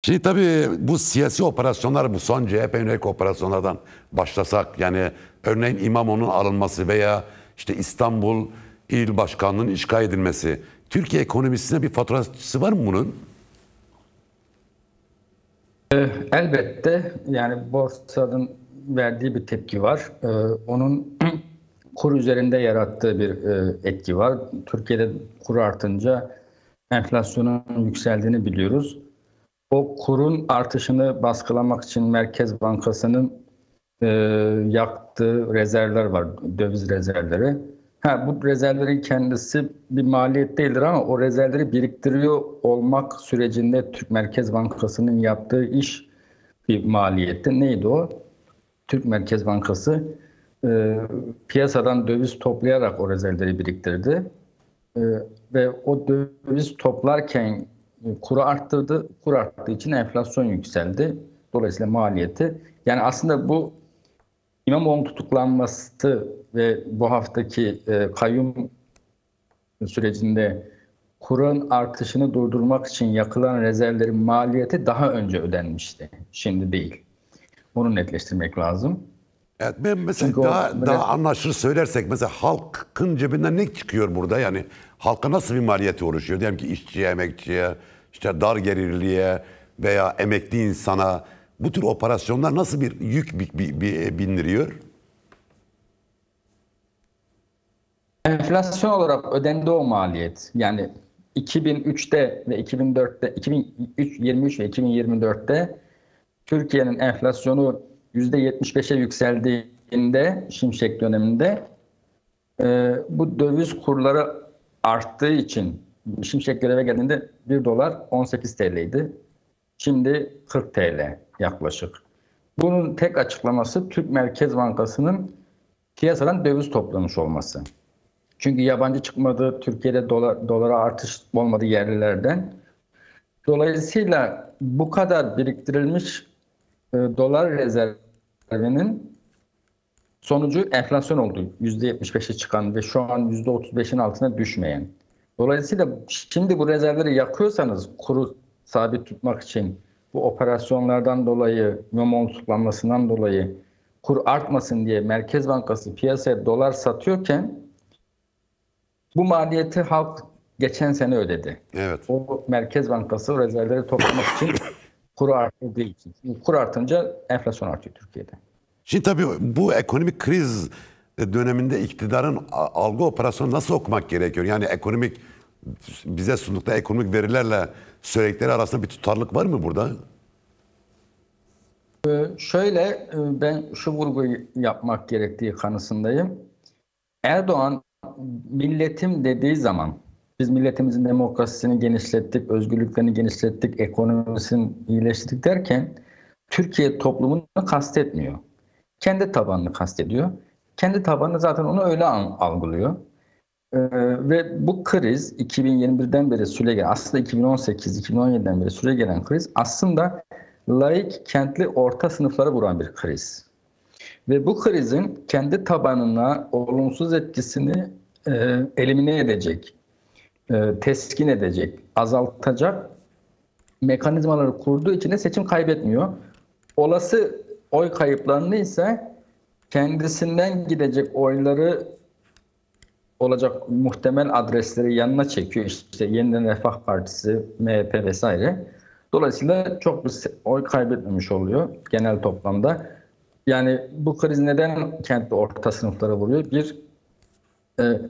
Şimdi tabii bu siyasi operasyonlar, bu son CHP yönelik operasyonlardan başlasak, yani örneğin İmamoğlu'nun alınması veya işte İstanbul İl Başkanlığı'nın işgal edilmesi, Türkiye ekonomisine bir faturası var mı bunun? Elbette yani borsanın verdiği bir tepki var. Onun kur üzerinde yarattığı bir etki var. Türkiye'de kur artınca enflasyonun yükseldiğini biliyoruz. O kurun artışını baskılamak için Merkez Bankası'nın e, yaktığı rezervler var, döviz rezervleri. Bu rezervlerin kendisi bir maliyet değildir ama o rezervleri biriktiriyor olmak sürecinde Türk Merkez Bankası'nın yaptığı iş bir maliyetti. Neydi o? Türk Merkez Bankası piyasadan döviz toplayarak o rezervleri biriktirdi. E, Ve o döviz toplarken kuru arttırdı. Kur arttığı için enflasyon yükseldi. Dolayısıyla maliyeti. Yani aslında bu İmamoğlu'nun tutuklanması ve bu haftaki kayyum sürecinde kurun artışını durdurmak için yakılan rezervlerin maliyeti daha önce ödenmişti. Şimdi değil. Onu netleştirmek lazım. Evet, ben mesela Çünkü daha anlaşılır söylersek, mesela halkın cebinden ne çıkıyor burada? Yani halka nasıl bir maliyeti oluşuyor? Diyelim ki işçiye, emekçiye, işte dar gelirliye veya emekli insana bu tür operasyonlar nasıl bir yük bindiriyor? enflasyon olarak ödendi o maliyet. Yani 2003'te ve 2004'te, 2023 ve 2024'te Türkiye'nin enflasyonu %75'e yükseldiğinde Şimşek döneminde bu döviz kurları arttığı için Şimşek göreve geldiğinde 1 dolar 18 TL'ydi. Şimdi 40 TL yaklaşık. Bunun tek açıklaması Türk Merkez Bankası'nın piyasadan döviz toplamış olması. Çünkü yabancı çıkmadı, Türkiye'de dolara artış olmadı yerlilerden. Dolayısıyla bu kadar biriktirilmiş dolar rezervinin sonucu enflasyon oldu. %75'e çıkan ve şu an %35'in altına düşmeyen. Dolayısıyla şimdi bu rezervleri yakıyorsanız kuru sabit tutmak için bu operasyonlardan dolayı, İmamoğlu tutuklanmasından dolayı kur artmasın diye Merkez Bankası piyasaya dolar satıyorken bu maliyeti halk geçen sene ödedi. Evet. O Merkez Bankası o rezervleri toplamak için kuru arttığı için. Çünkü kur artınca enflasyon artıyor Türkiye'de. Şimdi tabii bu ekonomik kriz döneminde iktidarın algı operasyonu nasıl okumak gerekiyor? Yani bize sundukları ekonomik verilerle söyledikleri arasında bir tutarlılık var mı burada? Ben şu vurguyu yapmak gerektiği kanısındayım. Erdoğan milletim dediği zaman biz milletimizin demokrasisini genişlettik, özgürlüklerini genişlettik, ekonomisini iyileştirdik derken Türkiye toplumunu kastetmiyor. Kendi tabanını kastediyor. Kendi tabanı zaten onu öyle algılıyor. Ve bu kriz 2021'den beri süregelen, aslında 2018-2017'den beri süregelen kriz aslında laik, kentli, orta sınıfları vuran bir kriz. Ve bu krizin kendi tabanına olumsuz etkisini elimine edecek, teskin edecek, azaltacak mekanizmaları kurduğu için de seçim kaybetmiyor. Olası oy kayıplarını ise kendisinden gidecek oyları olacak muhtemel adresleri yanına çekiyor. İşte Yeniden Refah Partisi, MHP vesaire. Dolayısıyla çok bir oy kaybetmemiş oluyor genel toplamda. Yani bu kriz neden kentli orta sınıflara vuruyor?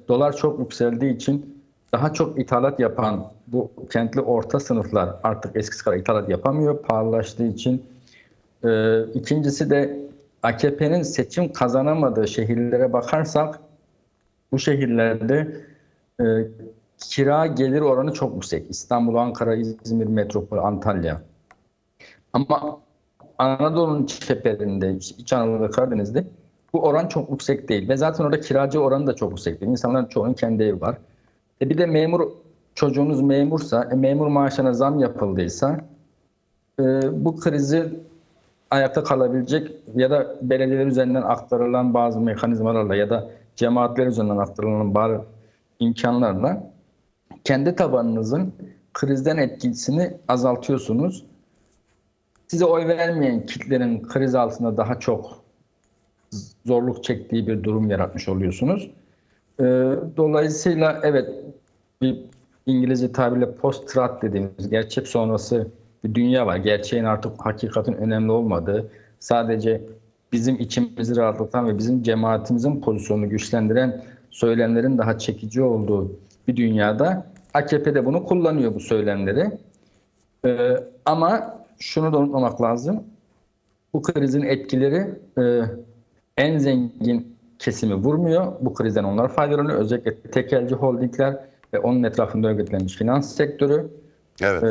Dolar çok yükseldiği için daha çok ithalat yapan bu kentli orta sınıflar artık eskisi kadar ithalat yapamıyor pahalılaştığı için. İkincisi de AKP'nin seçim kazanamadığı şehirlere bakarsak bu şehirlerde e, kira gelir oranı çok yüksek. İstanbul, Ankara, İzmir, Metropol, Antalya. Ama Anadolu'nun çeperinde, İç Anadolu ve Karadeniz'de bu oran çok yüksek değil. Ve zaten orada kiracı oranı da çok yüksek değil. İnsanların çoğunun kendi evi var. Bir de çocuğunuz memursa, memur maaşına zam yapıldıysa bu krizi ayakta kalabilecek ya da belediyeler üzerinden aktarılan bazı mekanizmalarla ya da cemaatler üzerinden aktarılan bazı imkanlarla kendi tabanınızın krizden etkisini azaltıyorsunuz. size oy vermeyen kitlerin kriz altında daha çok zorluk çektiği bir durum yaratmış oluyorsunuz. Dolayısıyla evet, bir İngilizce tabirle post-truth dediğimiz gerçek sonrası bir dünya var. Gerçeğin artık hakikatin önemli olmadığı, sadece bizim içimizi rahatlatan ve bizim cemaatimizin pozisyonunu güçlendiren söylemlerin daha çekici olduğu bir dünyada AKP de bunu kullanıyor, bu söylemleri. Ama şunu da unutmamak lazım. Bu krizin etkileri en zengin kesimi vurmuyor. Bu krizden onlar faydalanıyor. Özellikle tekelci holdingler ve onun etrafında örgütlenmiş finans sektörü Evet.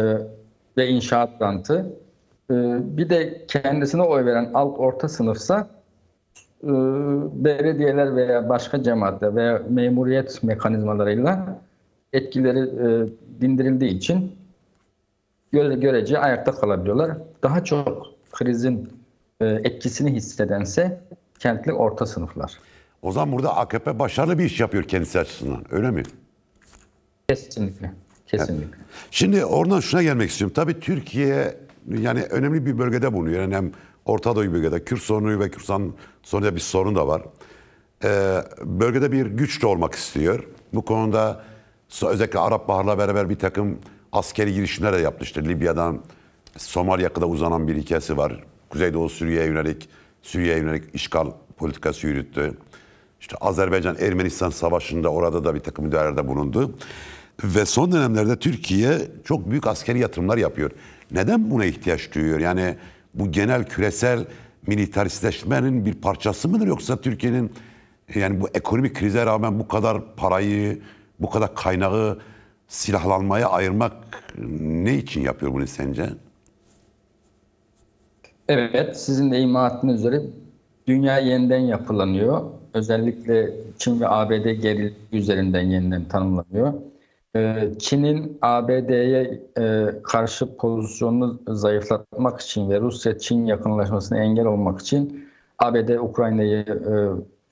ve inşaat rantı. Bir de kendisine oy veren alt orta sınıfsa belediyeler veya başka cemaatler veya memuriyet mekanizmalarıyla etkileri dindirildiği için görece ayakta kalabiliyorlar. Daha çok krizin etkisini hissedense kentli orta sınıflar. O zaman burada AKP başarılı bir iş yapıyor kendisi açısından. Öyle mi? Kesinlikle. Kesinlikle. Evet. Şimdi oradan şuna gelmek istiyorum. Tabii Türkiye yani önemli bir bölgede bulunuyor. Yani hem Orta Doğu bölgede Kürt sorunu ve Kürdistan sorununda bir sorun da var. Bölgede bir güç de olmak istiyor. Bu konuda özellikle Arap Bahar'la beraber bir takım askeri girişimler de yapmıştır. Libya'dan Somali'ye kadar uzanan bir hikayesi var. Kuzeydoğu Suriye'ye yönelik işgal politikası yürüttü. İşte Azerbaycan-Ermenistan savaşında orada da bir takım müdahalelerde bulundu. Ve son dönemlerde Türkiye çok büyük askeri yatırımlar yapıyor. Neden buna ihtiyaç duyuyor? Yani bu genel küresel militaristleşmenin bir parçası mıdır? Yoksa Türkiye'nin yani bu ekonomik krize rağmen bu kadar parayı, bu kadar kaynağı silahlanmaya ayırmak ne için yapıyor bunu sence? Evet, sizin de ima ettiğiniz üzere dünya yeniden yapılanıyor. Özellikle Çin ve ABD gerilimi üzerinden yeniden tanımlanıyor. Çin'in ABD'ye karşı pozisyonunu zayıflatmak için ve Rusya-Çin yakınlaşmasına engel olmak için ABD Ukrayna'yı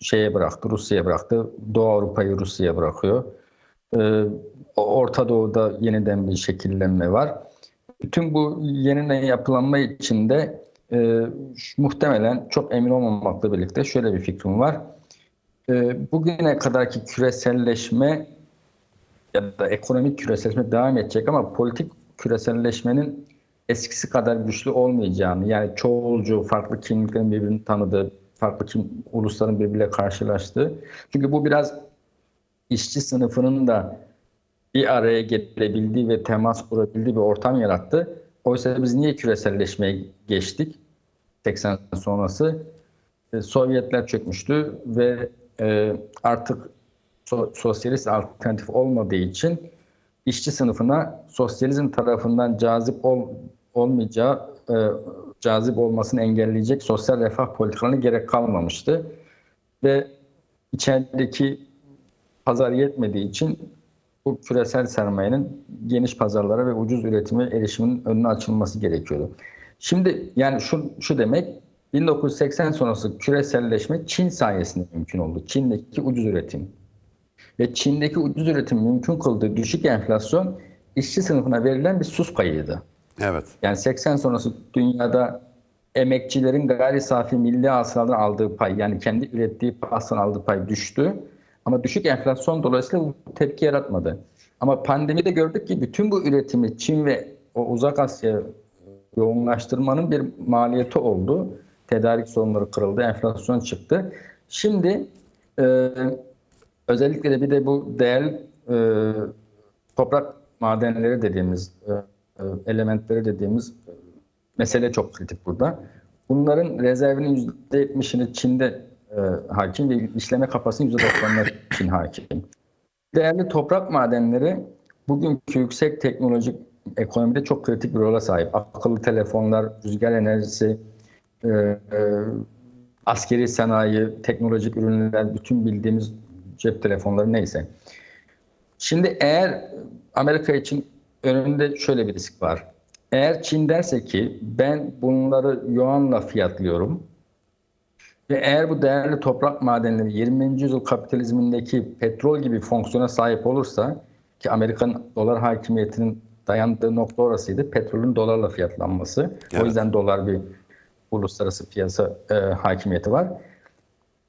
Rusya'ya bıraktı. Doğu Avrupa'yı Rusya'ya bırakıyor. Orta Doğu'da yeniden bir şekillenme var. Bütün bu yeniden yapılanma içinde muhtemelen, çok emin olmamakla birlikte şöyle bir fikrim var. Bugüne kadarki küreselleşme ya da ekonomik küreselleşme devam edecek ama politik küreselleşmenin eskisi kadar güçlü olmayacağını, yani çoğulcu, farklı kimliklerin birbirini tanıdığı, farklı ulusların birbiriyle karşılaştığı. Çünkü bu biraz işçi sınıfının da bir araya gelebildiği ve temas kurabildiği bir ortam yarattı. Oysa biz niye küreselleşmeye geçtik? 80 sonrası Sovyetler çökmüştü ve artık sosyalist alternatif olmadığı için işçi sınıfına sosyalizm tarafından cazip olmasını engelleyecek sosyal refah politikalarına gerek kalmamıştı. Ve içerideki pazar yetmediği için bu küresel sermayenin geniş pazarlara ve ucuz üretime erişimin önüne açılması gerekiyordu. Şimdi yani şu demek, 1980 sonrası küreselleşme Çin sayesinde mümkün oldu. Çin'deki ucuz üretim. Ve Çin'deki ucuz üretim mümkün kıldığı düşük enflasyon işçi sınıfına verilen bir sus payıydı. Evet. Yani 80 sonrası dünyada emekçilerin gayri safi milli hasıladan aldığı pay, yani kendi ürettiği pastadan aldığı pay düştü. Ama düşük enflasyon dolayısıyla bu tepki yaratmadı. Ama pandemide gördük ki bütün bu üretimi Çin ve o Uzak Asya yoğunlaştırmanın bir maliyeti oldu. Tedarik sorunları kırıldı, enflasyon çıktı. Şimdi özellikle de bir de bu değerli toprak madenleri dediğimiz, elementleri dediğimiz mesele çok kritik burada. Bunların rezervinin %70'ini Çin'de hakim ve işleme kapasitesinin %90'ına Çin hakim. Değerli toprak madenleri bugünkü yüksek teknolojik ekonomide çok kritik bir rola sahip. Akıllı telefonlar, rüzgar enerjisi, askeri sanayi, teknolojik ürünler, bütün bildiğimiz cep telefonları neyse. Şimdi eğer Amerika için önünde şöyle bir risk var. Eğer Çin derse ki ben bunları yuanla fiyatlıyorum ve eğer bu değerli toprak madenleri 20. yüzyıl kapitalizmindeki petrol gibi fonksiyona sahip olursa, ki Amerikan dolar hakimiyetinin dayandığı nokta orasıydı. Petrolün dolarla fiyatlanması. Evet. O yüzden dolar bir uluslararası piyasa hakimiyeti var.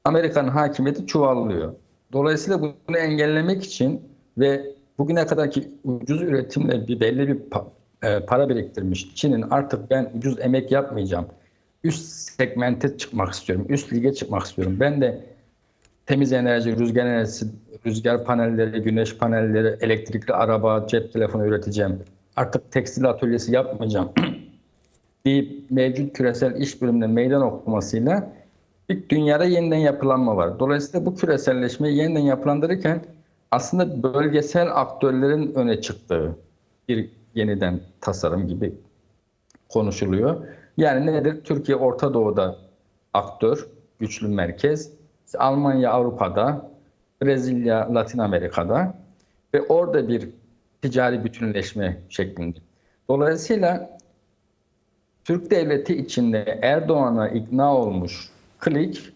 Amerika'nın hakimiyeti çuvallıyor. Dolayısıyla bunu engellemek için ve bugüne kadarki ucuz üretimle belli bir para biriktirmiş Çin'in artık ben ucuz emek yapmayacağım, üst segmente çıkmak istiyorum, üst lige çıkmak istiyorum. Ben de temiz enerji, rüzgar enerjisi, rüzgar panelleri, güneş panelleri, elektrikli araba, cep telefonu üreteceğim. Artık tekstil atölyesi yapmayacağım. Bir mevcut küresel iş bölümüne meydan okumasıyla bir dünyada yeniden yapılanma var. Dolayısıyla bu küreselleşmeyi yeniden yapılandırırken aslında bölgesel aktörlerin öne çıktığı bir yeniden tasarım gibi konuşuluyor. Yani nedir? Türkiye Orta Doğu'da aktör, güçlü merkez. Almanya Avrupa'da, Brezilya Latin Amerika'da ve orada bir ticari bütünleşme şeklinde. Dolayısıyla Türk devleti içinde Erdoğan'a ikna olmuş Klik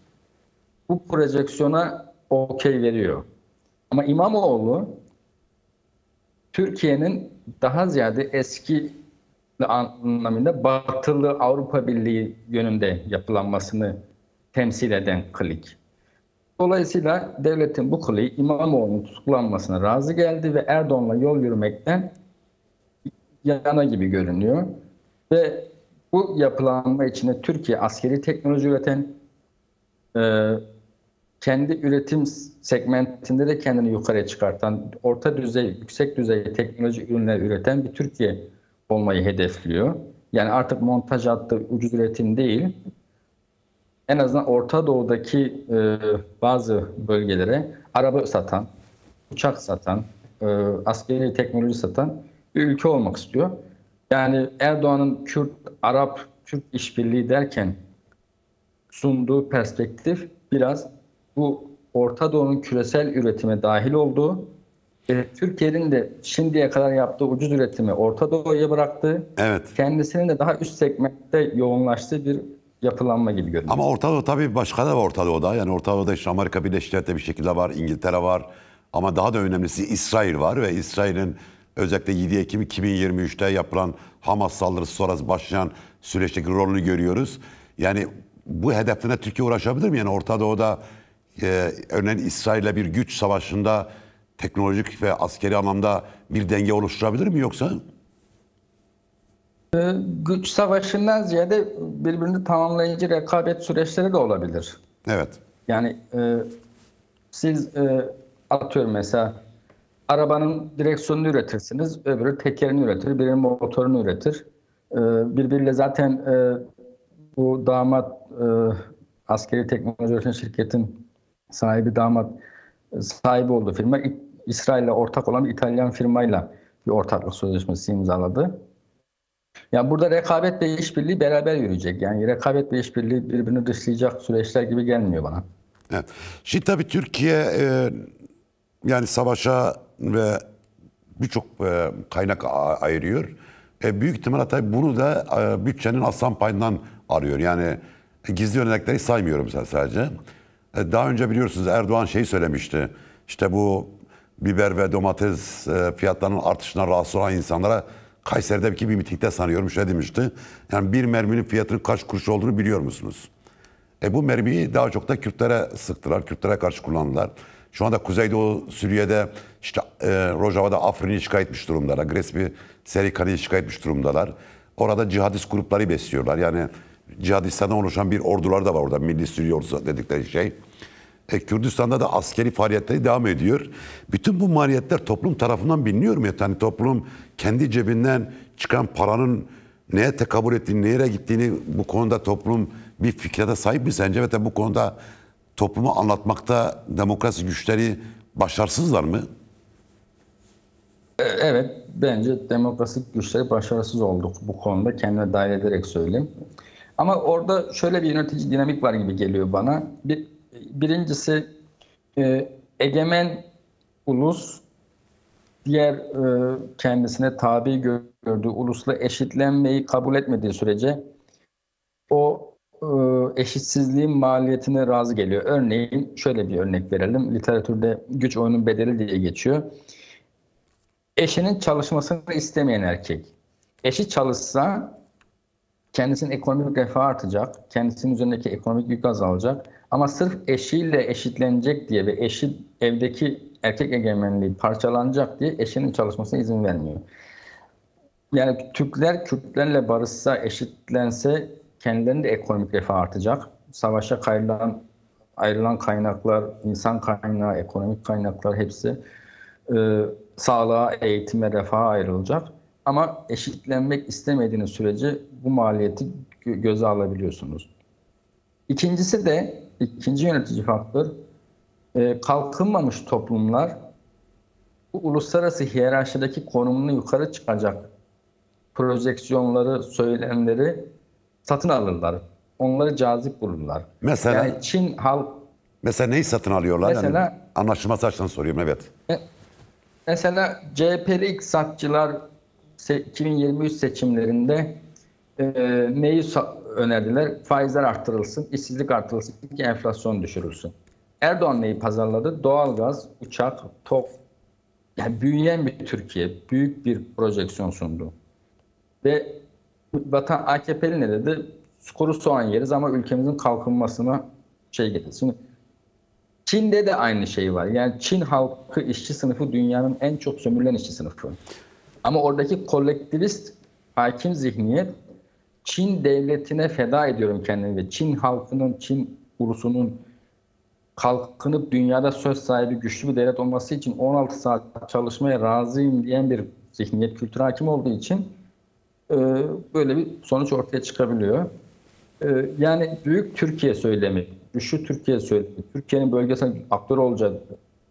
bu projeksiyona okey veriyor. Ama İmamoğlu Türkiye'nin daha ziyade eski anlamında Batılı Avrupa Birliği yönünde yapılanmasını temsil eden Klik. Dolayısıyla devletin bu kliği İmamoğlu'nun tutuklanmasına razı geldi ve Erdoğan'la yol yürümekten yana gibi görünüyor. Ve bu yapılanma içinde Türkiye askeri teknoloji üreten, kendi üretim segmentinde de kendini yukarıya çıkartan, orta düzey, yüksek düzey teknoloji ürünler üreten bir Türkiye olmayı hedefliyor. Yani artık montaj hattı ucuz üretim değil, en azından Orta Doğu'daki bazı bölgelere araba satan, uçak satan, askeri teknoloji satan bir ülke olmak istiyor. Yani Erdoğan'ın Kürt-Arap-Türk işbirliği derken sunduğu perspektif biraz bu Orta Doğu'nun küresel üretime dahil olduğu ve Türkiye'nin de şimdiye kadar yaptığı ucuz üretimi Orta Doğu'ya bıraktığı, Evet. kendisinin de daha üst segmentte yoğunlaştığı bir yapılanma gibi görünüyor. Ama Orta Doğu tabii başka da var Orta Doğu'da. Yani Orta Doğu'da işte Amerika Birleşik Devletleri bir şekilde var, İngiltere var. Ama daha da önemlisi İsrail var ve İsrail'in özellikle 7 Ekim 2023'te yapılan Hamas saldırısı sonrası başlayan süreçteki rolünü görüyoruz. Yani bu hedeflerine Türkiye uğraşabilir mi? Yani Orta Doğu'da örneğin İsrail'le bir güç savaşında teknolojik ve askeri anlamda bir denge oluşturabilir mi yoksa? Güç savaşından ziyade birbirini tamamlayıcı rekabet süreçleri de olabilir. Evet. Yani siz atıyorum mesela arabanın direksiyonunu üretirsiniz, öbürü tekerini üretir, biri motorunu üretir. Birbiriyle zaten bu damat askeri teknoloji üreten şirketin sahibi sahibi olduğu firma İsrail'le ortak olan bir İtalyan firmayla bir ortaklık sözleşmesi imzaladı. Yani burada rekabet ve işbirliği beraber yürüyecek. Yani rekabet ve işbirliği birbirini dışlayacak süreçler gibi gelmiyor bana. Evet. Şimdi tabii Türkiye yani savaşa ve birçok kaynak ayırıyor. Büyük ihtimalle tabii bunu da bütçenin aslan payından arıyor. Yani gizli örnekleri saymıyorum sadece. Daha önce biliyorsunuz Erdoğan söylemişti. İşte bu biber ve domates fiyatlarının artışından rahatsız olan insanlara Kayseri'deki bir mitingde sanıyorum demişti. Yani bir merminin fiyatının kaç kuruş olduğunu biliyor musunuz? Bu mermiyi daha çok da Kürtlere sıktılar. Kürtlere karşı kullandılar. Şu anda Kuzeydoğu Suriye'de işte Rojava'da Afrin'i işgal etmiş durumdalar. Grespi Serikan'ı işgal etmiş durumdalar. Orada cihadist grupları besliyorlar. Yani cihadistlerden oluşan bir ordular da var orada. Milli Suriye ordusu dedikleri şey. Kürdistan'da da askeri faaliyetleri devam ediyor. Bütün bu maliyetler toplum tarafından biliniyor mu? Yani toplum kendi cebinden çıkan paranın neye tekabül ettiğini, nereye gittiğini bu konuda toplum bir fikre sahip mi sence? Ve bu konuda toplumu anlatmakta demokrasi güçleri başarısızlar mı? Evet, bence demokrasi güçleri başarısız olduk bu konuda, kendine dahil ederek söyleyeyim. Ama orada şöyle bir yönetici dinamik var gibi geliyor bana. Birincisi egemen ulus diğer kendisine tabi gördüğü ulusla eşitlenmeyi kabul etmediği sürece o eşitsizliğin maliyetine razı geliyor. Örneğin şöyle bir örnek verelim. Literatürde güç oyunun bedeli diye geçiyor. Eşinin çalışmasını istemeyen erkek. Eşi çalışsa kendisinin ekonomik refahı artacak, kendisinin üzerindeki ekonomik yük azalacak. Ama sırf eşiyle eşitlenecek diye ve eşi evdeki erkek egemenliği parçalanacak diye eşinin çalışmasına izin vermiyor. Yani Türkler Kürtlerle barışsa, eşitlense kendilerinin de ekonomik refah artacak. Savaşa ayrılan kaynaklar, insan kaynağı, ekonomik kaynaklar hepsi sağlığa, eğitime, refaha ayrılacak. Ama eşitlenmek istemediğiniz sürece bu maliyeti göze alabiliyorsunuz. İkinci yönetici faktör, kalkınmamış toplumlar bu uluslararası hiyerarşideki konumunu yukarı çıkacak projeksiyonları, söylemleri satın alırlar. Onları cazip bulurlar. Mesela Yani Çin halk mesela neyi satın alıyorlar? mesela Yani anlaşılması açısından soruyorum, evet. mesela CHP'li iktisatçılar 2023 seçimlerinde neyi önerdiler? Faizler artırılsın, işsizlik artırılsın ki enflasyon düşürülsün. Erdoğan neyi pazarladı? Doğalgaz, uçak, TOK, yani büyüyen bir Türkiye, büyük bir projeksiyon sundu. Ve AKP'li ne dedi? Kuru soğan yeriz ama ülkemizin kalkınmasına getirsin. Çin'de de aynı şey var. Yani Çin halkı, işçi sınıfı dünyanın en çok sömürülen işçi sınıfı. Ama oradaki kolektivist hakim zihniyet, Çin devletine feda ediyorum kendimi ve Çin halkının, Çin ulusunun kalkınıp dünyada söz sahibi güçlü bir devlet olması için 16 saat çalışmaya razıyım diyen bir zihniyet kültürü hakim olduğu için böyle bir sonuç ortaya çıkabiliyor. Yani büyük Türkiye söylemi, güçlü Türkiye söylemi, Türkiye'nin bölgesel aktör olacak,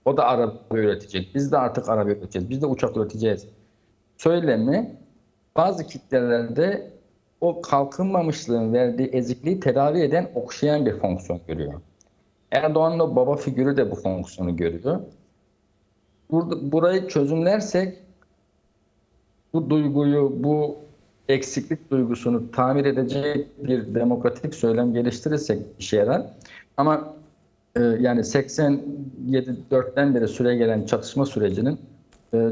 o da araba üretecek, biz de artık araba üreteceğiz, biz de uçak üreteceğiz söylemi bazı kitlelerde o kalkınmamışlığın verdiği ezikliği tedavi eden, okşayan bir fonksiyon görüyor. Erdoğan'ın o baba figürü de bu fonksiyonu görüyor. Burayı çözümlersek bu duyguyu, bu eksiklik duygusunu tamir edecek bir demokratik söylem geliştirirsek işe yarar. Ama yani 87-4'ten beri süre gelen çatışma sürecinin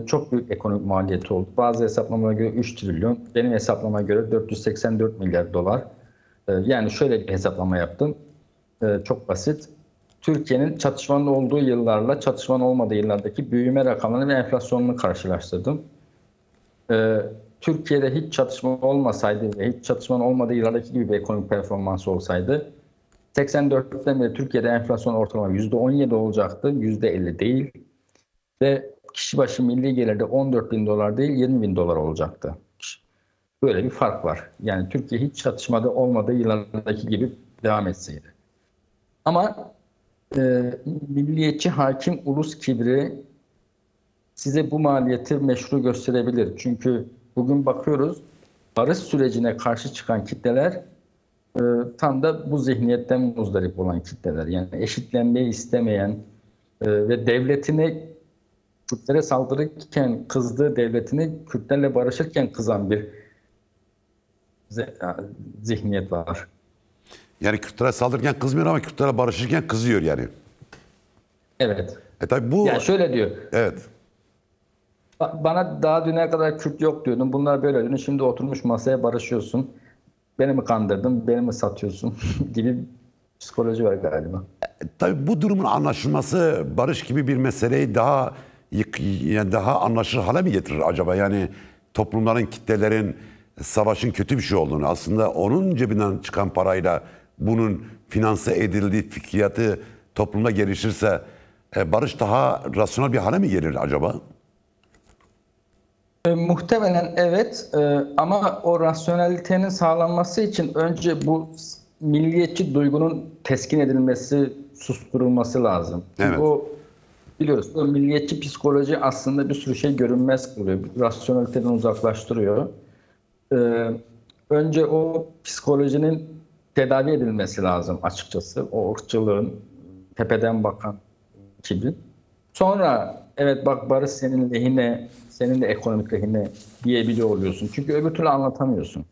çok büyük ekonomik maliyeti oldu. Bazı hesaplamaya göre 3 trilyon, benim hesaplamama göre 484 milyar dolar. Yani şöyle bir hesaplama yaptım. Çok basit. Türkiye'nin çatışmanın olduğu yıllarla çatışmanın olmadığı yıllardaki büyüme rakamlarını ve enflasyonunu karşılaştırdım. Türkiye'de hiç çatışma olmasaydı ve hiç çatışmanın olmadığı yıllardaki gibi bir ekonomik performansı olsaydı 84'ten beri Türkiye'de enflasyon ortalama %17 olacaktı, %50 değil. Ve kişi başı milli gelirde 14 bin dolar değil 20 bin dolar olacaktı. Böyle bir fark var. Yani Türkiye hiç çatışmada olmadığı yıllardaki gibi devam etseydi. Ama milliyetçi hakim ulus kibri size bu maliyeti meşru gösterebilir. Çünkü bugün bakıyoruz barış sürecine karşı çıkan kitleler tam da bu zihniyetten muzdarip olan kitleler. Yani eşitlenmeyi istemeyen ve devletine Kürtlere saldırırken kızdığı devletini Kürtlerle barışırken kızan bir zihniyet var. Yani Kürtlere saldırırken kızmıyor ama Kürtlere barışırken kızıyor yani. Evet. Tabii bu... Yani şöyle diyor. Evet. Bana daha düne kadar Kürt yok diyordun. Bunlar böyle diyordun. Şimdi oturmuş masaya barışıyorsun. Beni mi kandırdın, beni mi satıyorsun gibi psikoloji var galiba. Tabii bu durumun anlaşılması barış gibi bir meseleyi yani daha anlaşılır hale mi getirir acaba? Yani toplumların, kitlelerin savaşın kötü bir şey olduğunu, aslında onun cebinden çıkan parayla bunun finanse edildiği fikriyatı toplumda gelişirse barış daha rasyonel bir hale mi gelir acaba? Muhtemelen evet, ama o rasyonelitenin sağlanması için önce bu milliyetçi duygunun teskin edilmesi, susturulması lazım. Çünkü Evet. o biliyoruz, o milliyetçi psikoloji aslında bir sürü şey görünmez kılıyor, rasyoneliteden uzaklaştırıyor. Önce o psikolojinin tedavi edilmesi lazım açıkçası. O ırkçılığın tepeden bakan kibrin. Sonra evet bak barış senin lehine, senin de ekonomik lehine diyebiliyor oluyorsun. Çünkü öbür türlü anlatamıyorsun.